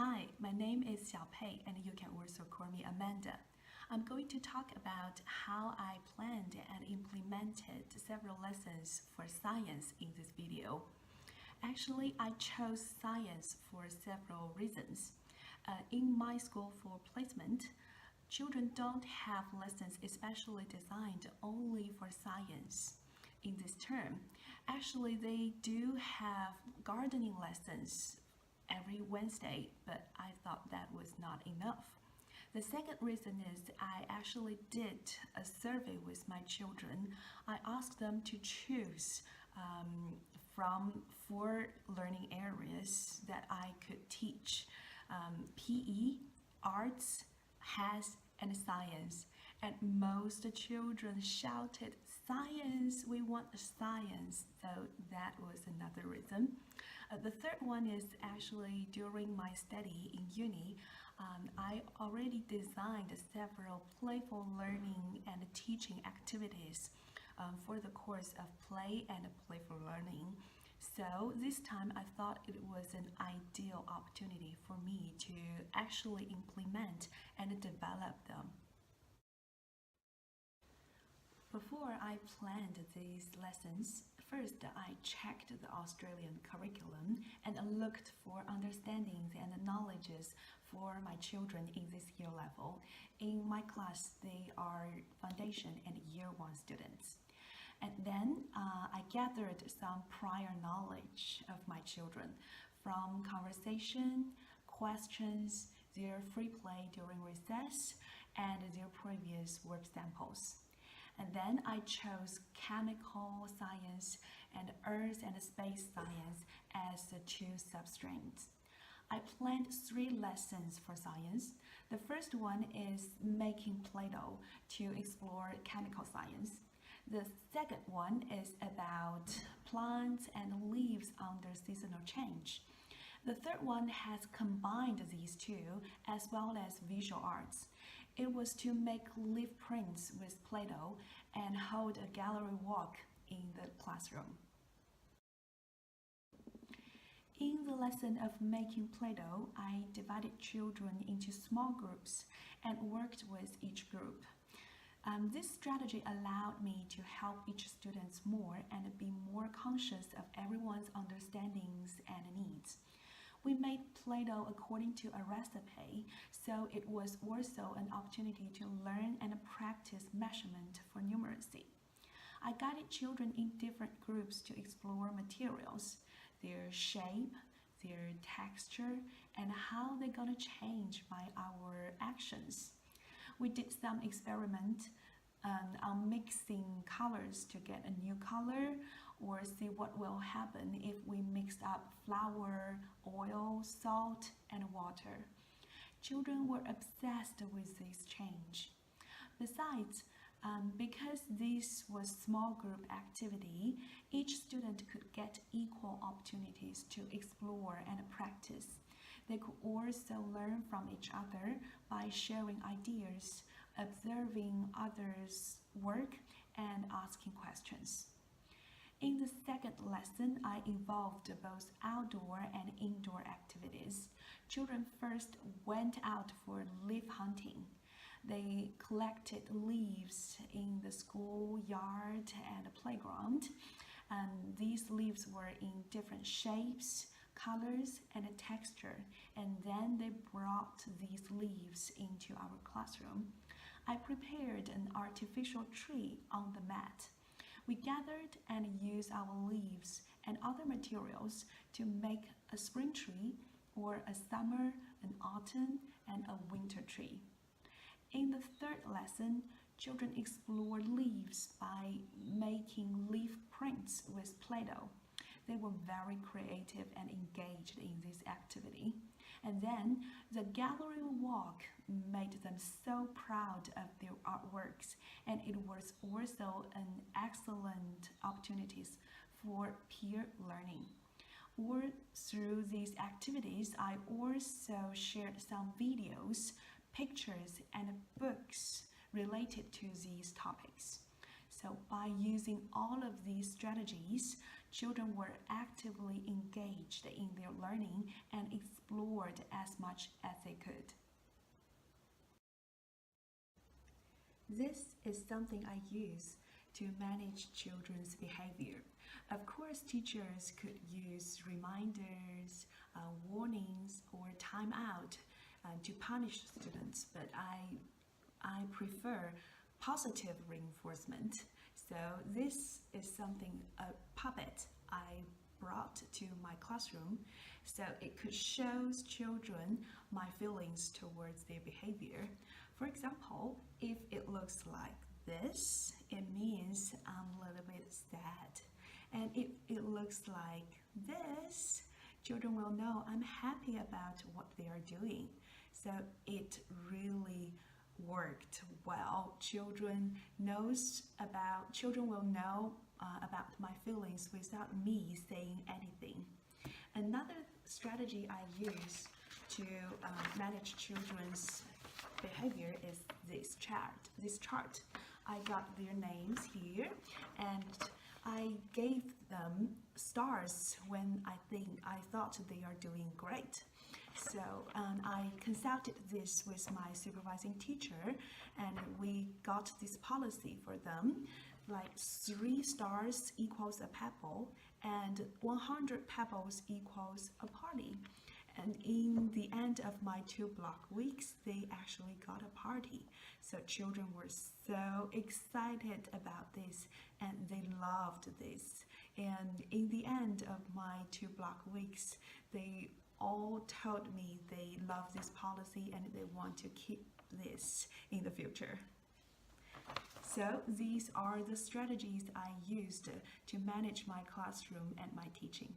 Hi, my name is Xiaopei and you can also call me Amanda. I'm going to talk about how I planned and implemented several lessons for science in this video. Actually, I chose science for several reasons. In my school for placement, children don't have lessons especially designed only for science. In this term, actually they do have gardening lessons every Wednesday, but I thought that was not enough. The second reason is I actually did a survey with my children. I asked them to choose from 4 learning areas that I could teach: PE, arts, health, and science. And most children shouted, "Science! We want science!" So that was another reason. The third one is actually during my study in uni, I already designed several playful learning and teaching activities for the course of play and playful learning. So this time I thought it was an ideal opportunity for me to actually implement and develop them. Before I planned these lessons, first I checked the Australian curriculum and looked for understandings and knowledges for my children in this year level. In my class, they are foundation and year 1 students. And then I gathered some prior knowledge of my children from conversation, questions, their free play during recess, and their previous work samples. And then I chose chemical science and earth and space science as the 2 substreams. I planned 3 lessons for science. The first one is making Play-Doh to explore chemical science. The second one is about plants and leaves under seasonal change. The third one has combined these 2 as well as visual arts. It was to make leaf prints with Play-Doh and hold a gallery walk in the classroom. In the lesson of making Play-Doh, I divided children into small groups and worked with each group. This strategy allowed me to help each student more and be more conscious of everyone's understandings and needs. We made Play-Doh according to a recipe, so it was also an opportunity to learn and practice measurement for numeracy. I guided children in different groups to explore materials, their shape, their texture, and how they're gonna change by our actions. We did some experiment on mixing colors to get a new color, or see what will happen if we mix up flour, oil, salt, and water. Children were obsessed with this change. Besides, because this was small group activity, each student could get equal opportunities to explore and practice. They could also learn from each other by sharing ideas, observing others' work, and asking questions. In the second lesson, I involved both outdoor and indoor activities. Children first went out for leaf hunting. They collected leaves in the schoolyard and playground. And these leaves were in different shapes, colors, and texture. And then they brought these leaves into our classroom. I prepared an artificial tree on the mat. We gathered and used our leaves and other materials to make a spring tree, or a summer, an autumn, and a winter tree. In the third lesson, children explored leaves by making leaf prints with Play-Doh. They were very creative and engaged in this activity. And then the gallery walk made them so proud of their artworks, and it was also an excellent opportunity for peer learning. Or through these activities, I also shared some videos, pictures, and books related to these topics. So by using all of these strategies, children were actively engaged in their learning and explored as much as they could. This is something I use to manage children's behavior. Of course, teachers could use reminders, warnings, or timeout to punish students, but I prefer positive reinforcement. So this is something, a puppet I brought to my classroom, so it could show children my feelings towards their behavior. For example, if it looks like this, it means I'm a little bit sad. And if it looks like this, children will know I'm happy about what they are doing. So it really worked well. Children will know about my feelings without me saying anything. Another strategy I use to manage children's behavior is this chart. I got their names here, and I gave them stars when I thought they are doing great. So I consulted this with my supervising teacher, and we got this policy for them, like 3 stars equals a pebble, and 100 pebbles equals a party. And in the end of my 2 block weeks, they actually got a party. So children were so excited about this, and they loved this. And in the end of my 2 block weeks, they all told me they love this policy and they want to keep this in the future. So these are the strategies I used to manage my classroom and my teaching.